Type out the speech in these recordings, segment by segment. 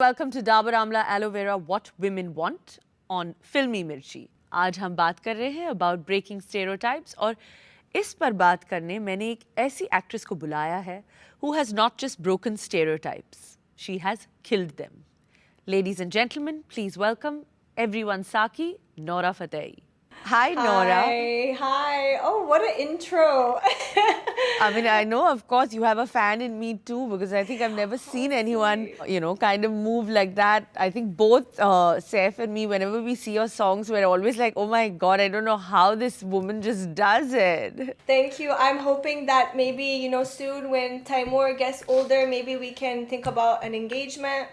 Welcome to Dabur Amla Aloe Vera What Women Want on Filmi Mirchi. आज हम बात कर रहे हैं about breaking stereotypes और इस पर बात करने मैंने एक ऐसी एक्ट्रेस को बुलाया है who has not just broken stereotypes, she has killed them. Ladies and gentlemen, please welcome everyone Saki, Nora Fatehi. Hi, Nora. Hi. Oh, what an intro. I mean, I know, of course, you have a fan in me too, because I think I've never seen anyone, kind of move like that. I think both Saif and me, whenever we see your songs, we're always like, oh my God, I don't know how this woman just does it. Thank you. I'm hoping that maybe, soon when Taimour gets older, maybe we can think about an engagement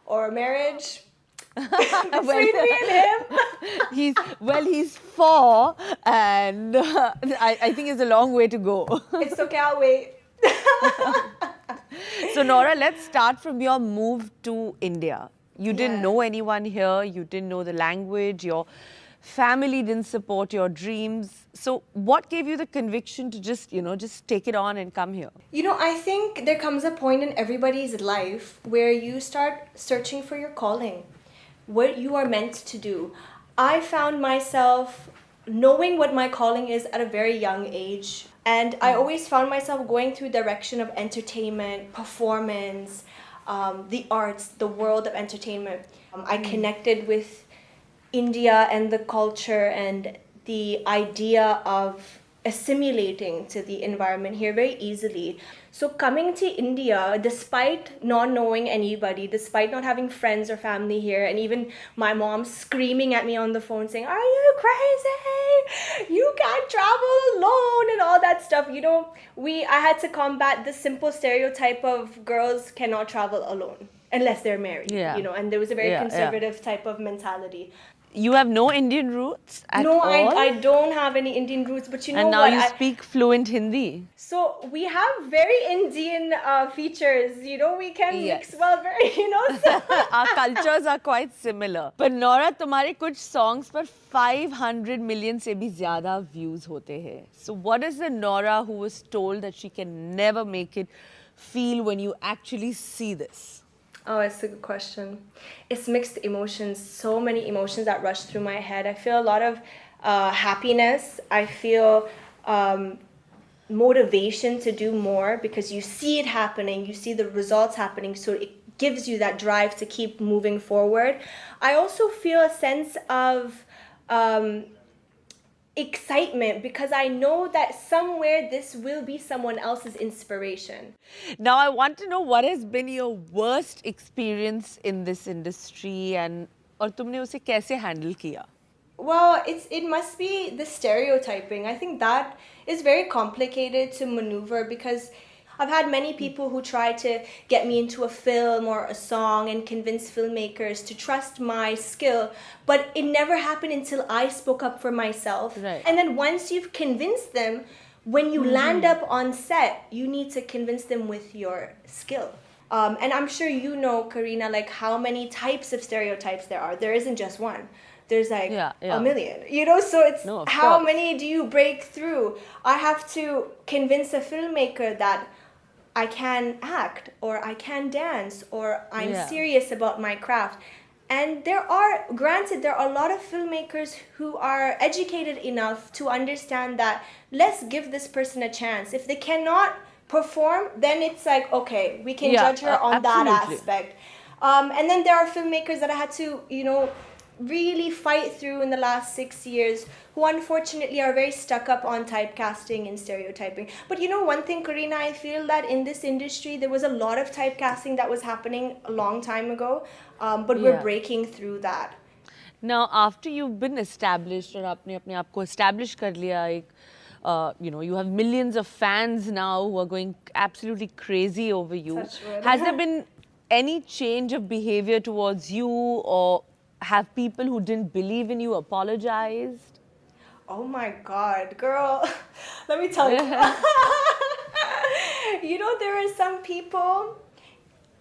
or a marriage. Between me and him. He's 4 and I think it's a long way to go. It's okay, I'll wait. So Nora, let's start from your move to India. You didn't know anyone here, you didn't know the language, your family didn't support your dreams. So what gave you the conviction to just take it on and come here? I think there comes a point in everybody's life where you start searching for your calling, what you are meant to do. I found myself knowing what my calling is at a very young age. And I always found myself going through direction of entertainment, performance, the arts, the world of entertainment. I connected with India and the culture and the idea of assimilating to the environment here very easily. So coming to India, despite not knowing anybody, despite not having friends or family here, and even my mom screaming at me on the phone saying, "Are you crazy? You can't travel alone," and all that stuff. I had to combat the simple stereotype of girls cannot travel alone unless they're married. And there was a very conservative type of mentality. You have no Indian roots at all? No, I don't have any Indian roots, but And now you speak fluent Hindi. So we have very Indian features, we can mix well very, So. Our cultures are quite similar. But Nora, तुम्हारे कुछ songs पर 500 million से भी ज़्यादा views होते हैं. So what is the Nora who was told that she can never make it feel when you actually see this? Oh, it's a good question. It's mixed emotions, so many emotions that rush through my head. I feel a lot of happiness. I feel motivation to do more because you see it happening, you see the results happening, so it gives you that drive to keep moving forward. I also feel a sense of excitement because I know that somewhere this will be someone else's inspiration. Now I want to know what has been your worst experience in this industry and और तुमने उसे कैसे handle किया? Well, it must be the stereotyping. I think that is very complicated to maneuver because I've had many people who try to get me into a film or a song and convince filmmakers to trust my skill, but it never happened until I spoke up for myself. Right. And then once you've convinced them, when you land up on set, you need to convince them with your skill. And I'm sure you know, Kareena, like how many types of stereotypes there are. There isn't just one. There's like a million, so it's how many do you break through? I have to convince a filmmaker that I can act or I can dance or I'm serious about my craft. And there are a lot of filmmakers who are educated enough to understand that let's give this person a chance. If they cannot perform, then it's like, okay, we can judge her on that aspect. And then there are filmmakers that I had to, really fight through in the last 6 years who unfortunately are very stuck up on typecasting and stereotyping. But one thing, Kareena, I feel that in this industry there was a lot of typecasting that was happening a long time ago, but we're breaking through that. Now after you've been established और आपने अपने आप को establish कर लिया you have millions of fans now who are going absolutely crazy over you. Has there been any change of behavior towards you or have people who didn't believe in you apologized? Oh my God, girl. Let me tell you. There are some people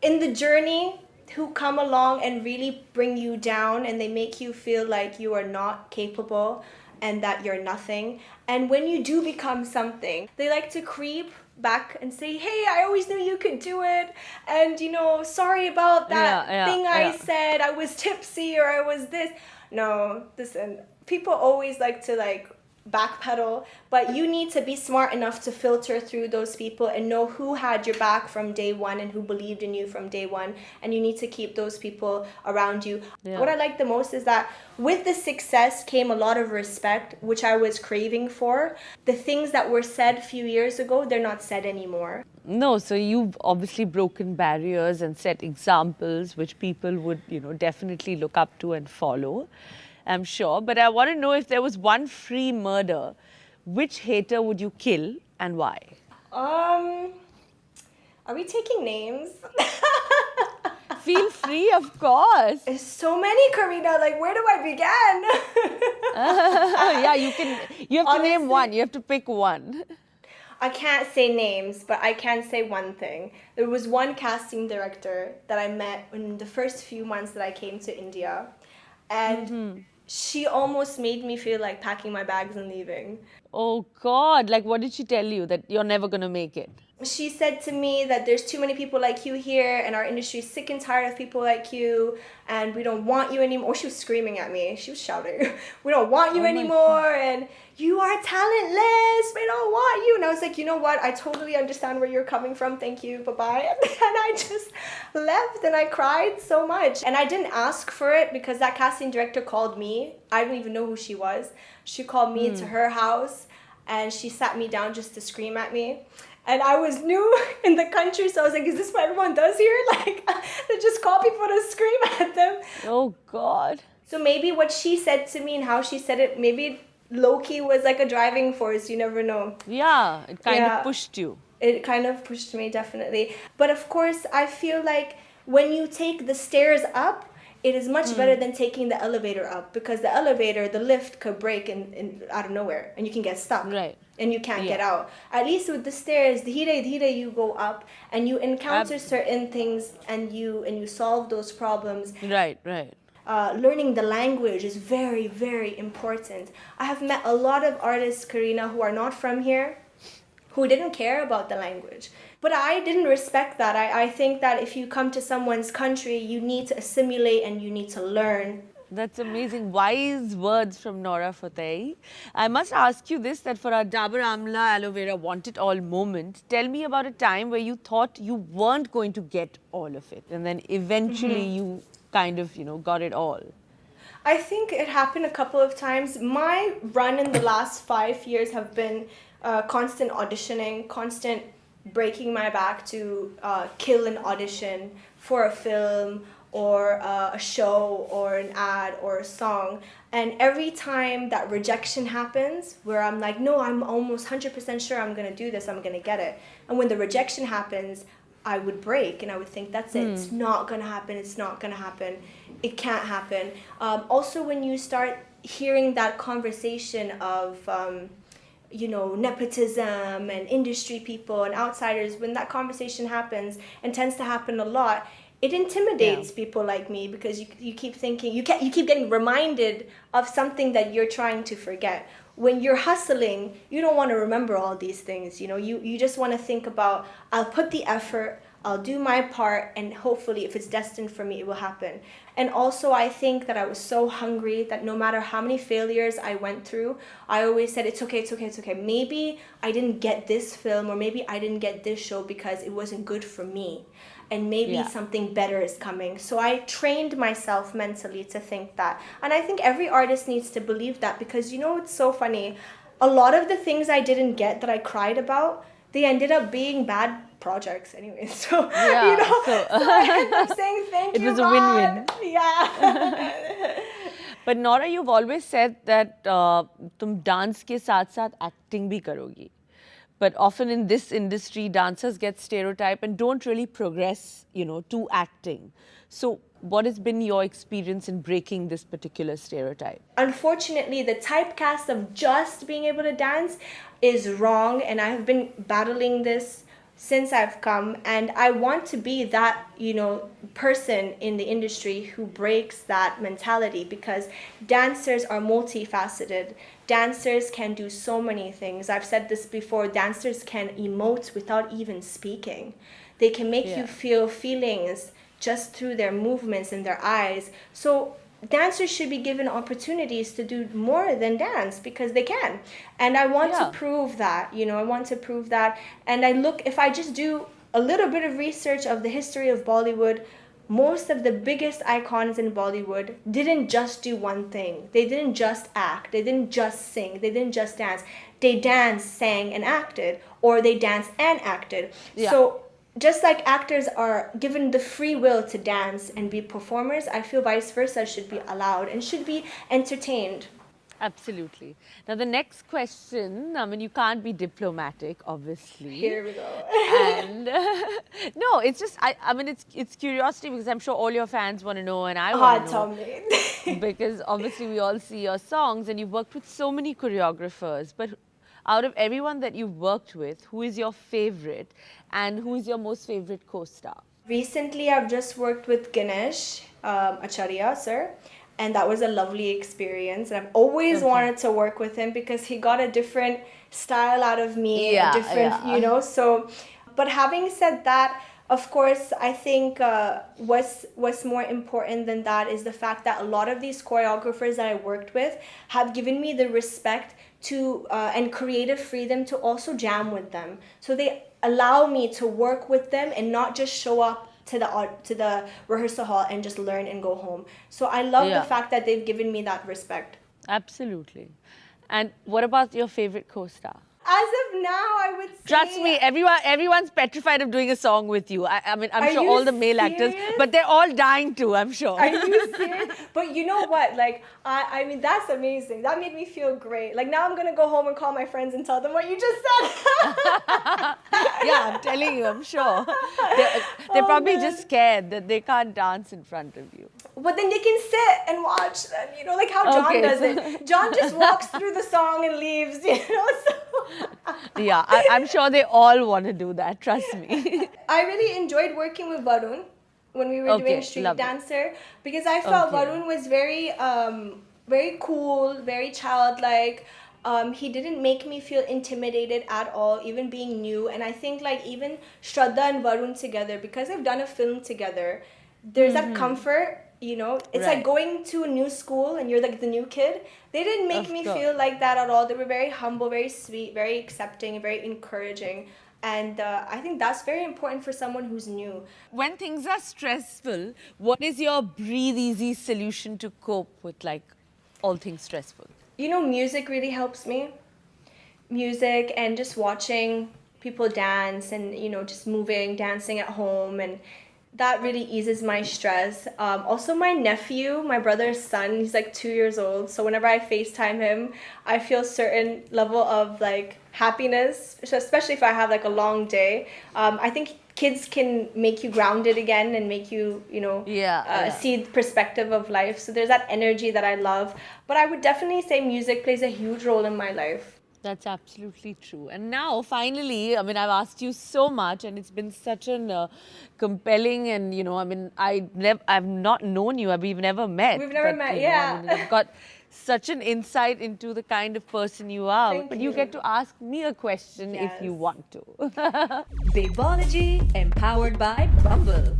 in the journey who come along and really bring you down and they make you feel like you are not capable and that you're nothing. And when you do become something, they like to creep back and say, hey, I always knew you could do it, and sorry about that thing I said, I was tipsy or I was this. No, listen, people always like to backpedal, but you need to be smart enough to filter through those people and know who had your back from day one and who believed in you from day one, and you need to keep those people around you. What I like the most is that with the success came a lot of respect, which I was craving for. The things that were said a few years ago, they're not said anymore. No, so you've obviously broken barriers and set examples which people would, definitely look up to and follow, I'm sure. But I want to know, if there was one free murder, which hater would you kill and why? Are we taking names? Feel free, of course. There's so many, Kareena. Where do I begin? Yeah, you have to Honestly, name one. You have to pick one. I can't say names, but I can say one thing. There was one casting director that I met in the first few months that I came to India, and she almost made me feel like packing my bags and leaving. Oh God, what did she tell you? That you're never going to make it? She said to me that there's too many people like you here, and our industry is sick and tired of people like you, and we don't want you anymore. Oh, she was screaming at me. She was shouting, we don't want you anymore, and you are talentless, we don't want you. And I was like, you know what? I totally understand where you're coming from. Thank you. Bye-bye. And I just left, and I cried so much. And I didn't ask for it because that casting director called me. I don't even know who she was. She called me to her house, and she sat me down just to scream at me. And I was new in the country, so I was like, is this what everyone does here? They just call people to scream at them. Oh, God. So maybe what she said to me and how she said it, maybe low-key was like a driving force. You never know. Yeah, it kind of pushed you. It kind of pushed me, definitely. But of course, I feel like when you take the stairs up, it is much better than taking the elevator up, because the lift could break in out of nowhere and you can get stuck. Right. And you can't get out. At least with the stairs, dhire you go up and you encounter certain things and you solve those problems. Right. Learning the language is very, very important. I have met a lot of artists, Kareena, who are not from here, who didn't care about the language. But I didn't respect that. I think that if you come to someone's country, you need to assimilate and you need to learn. That's amazing. Wise words from Nora Fatehi. I must ask you this, that for our Dabur Amla Aloe Vera Want It All moment, tell me about a time where you thought you weren't going to get all of it, and then eventually you kind of, got it all. I think it happened a couple of times. My run in the last 5 years have been constant auditioning, constant breaking my back to kill an audition for a film or a show or an ad or a song. And every time that rejection happens, where I'm like, no, I'm almost 100% sure I'm gonna do this, I'm gonna get it. And when the rejection happens, I would break and I would think, that's it, it's not gonna happen, it's not gonna happen, it can't happen. Also, when you start hearing that conversation of, nepotism and industry people and outsiders, when that conversation happens, and tends to happen a lot, it intimidates people like me, because you keep thinking, you keep getting reminded of something that you're trying to forget. When you're hustling, you don't want to remember all these things. You just want to think about, I'll put the effort, I'll do my part, and hopefully if it's destined for me, it will happen. And also, I think that I was so hungry that no matter how many failures I went through, I always said, it's okay. Maybe I didn't get this film, or maybe I didn't get this show because it wasn't good for me. And maybe something better is coming. So I trained myself mentally to think that. And I think every artist needs to believe that, because it's so funny. A lot of the things I didn't get that I cried about, they ended up being bad projects anyway. So, so I end up saying thank you, It was a win-win. Yeah. But Nora, you've always said that tum dance ke saath acting bhi karogi. But often in this industry, dancers get stereotyped and don't really progress, to acting. So what has been your experience in breaking this particular stereotype? Unfortunately, the typecast of just being able to dance is wrong, and I have been battling this since I've come, and I want to be that, person in the industry who breaks that mentality, because dancers are multifaceted. Dancers can do so many things. I've said this before, dancers can emote without even speaking. They can make you feel feelings just through their movements and their eyes. So dancers should be given opportunities to do more than dance, because they can. And I want to prove that, I want to prove that. And if I just do a little bit of research of the history of Bollywood, most of the biggest icons in Bollywood didn't just do one thing. They didn't just act. They didn't just sing. They didn't just dance. They danced, sang, and acted, or they danced and acted. Yeah. So just like actors are given the free will to dance and be performers, I feel vice versa should be allowed and should be entertained. Absolutely. Now, the next question, I mean, you can't be diplomatic, obviously. Here we go. And no, it's just, I mean, it's curiosity, because I'm sure all your fans want to know, and I want to Tell know. me. Because obviously we all see your songs, and you've worked with so many choreographers. But out of everyone that you've worked with, who is your favorite, and who is your most favorite co-star? Recently, I've just worked with Ganesh Acharya, sir. And that was a lovely experience. And I've always wanted to work with him, because he got a different style out of me, a different, so. But having said that, of course, I think what's more important than that is the fact that a lot of these choreographers that I worked with have given me the respect to and creative freedom to also jam with them. So they allow me to work with them and not just show up to the rehearsal hall and just learn and go home. So I love the fact that they've given me that respect. Absolutely. And what about your favorite co-star? As of now, I would say... Trust me, everyone's petrified of doing a song with you. I mean, I'm sure all the male actors, but they're all dying to, I'm sure. Are you serious? But you know what? Like, I mean, that's amazing. That made me feel great. Like, now I'm going to go home and call my friends and tell them what you just said. Yeah, I'm telling you, I'm sure. They're probably just scared that they can't dance in front of you. But then they can sit and watch, and, like how John does it. John just walks through the song and leaves, so... Yeah, I'm sure they all want to do that, trust me. I really enjoyed working with Varun when we were doing Street Dancer, because I felt Varun was very cool, very childlike. He didn't make me feel intimidated at all, even being new. And I think like even Shraddha and Varun together, because they've done a film together, there's that comfort, it's like going to a new school and you're like the new kid. They didn't make me feel like that at all. They were very humble, very sweet, very accepting, very encouraging. And I think that's very important for someone who's new. When things are stressful, what is your breathe easy solution to cope with like all things stressful? Music really helps me. Music and just watching people dance and, just moving, dancing at home, and that really eases my stress. Also, my nephew, my brother's son, he's like 2 years old. So whenever I FaceTime him, I feel a certain level of like happiness, especially if I have like a long day. I think kids can make you grounded again and make you, see the perspective of life. So there's that energy that I love. But I would definitely say music plays a huge role in my life. That's absolutely true. And now, finally, I mean, I've asked you so much, and it's been such an compelling, and I've not known you. We've never met. We've never met, I've got such an insight into the kind of person you are. But you get to ask me a question if you want to. Babology, empowered by Bumble.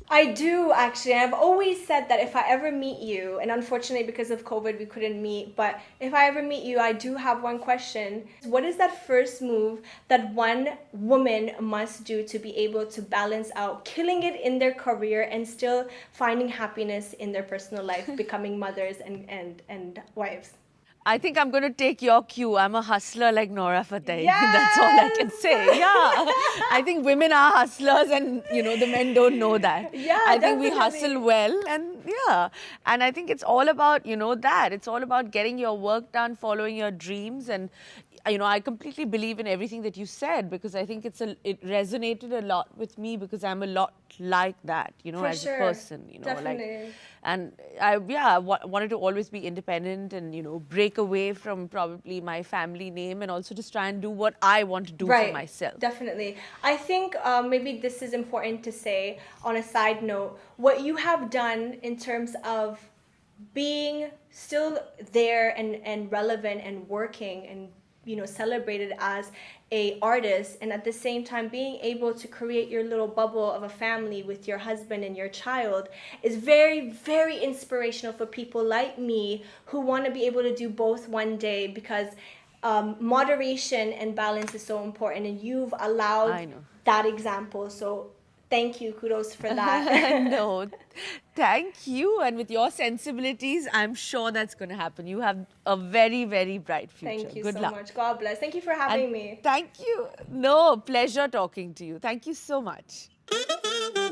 I do, actually. I've always said that if I ever meet you, and unfortunately because of COVID we couldn't meet, but if I ever meet you, I do have one question. What is that first move that one woman must do to be able to balance out killing it in their career and still finding happiness in their personal life, becoming mothers and wives? I think I'm going to take your cue. I'm a hustler like Nora Fatehi. Yes! That's all I can say. Yeah. I think women are hustlers and, the men don't know that. Yeah, I think we definitely. hustle well and And I think it's all about, that. It's all about getting your work done, following your dreams. And you know, I completely believe in everything that you said, because I think it resonated a lot with me, because I'm a lot like that, you know, For as sure. a person, you know, Definitely. like, and I wanted to always be independent and, you know, break away from probably my family name, and also just try and do what I want to do for myself. Definitely. I think maybe this is important to say on a side note. What you have done in terms of being still there and relevant and working and, you know, celebrated as a artist, and at the same time being able to create your little bubble of a family with your husband and your child, is very, very inspirational for people like me who want to be able to do both one day, because moderation and balance is so important, and you've allowed that example. So thank you, kudos for that. No, thank you. And with your sensibilities, I'm sure that's going to happen. You have a very, very bright future. Thank you Good so luck. much. God bless. Thank you for having me. Thank you. No, pleasure talking to you. Thank you so much.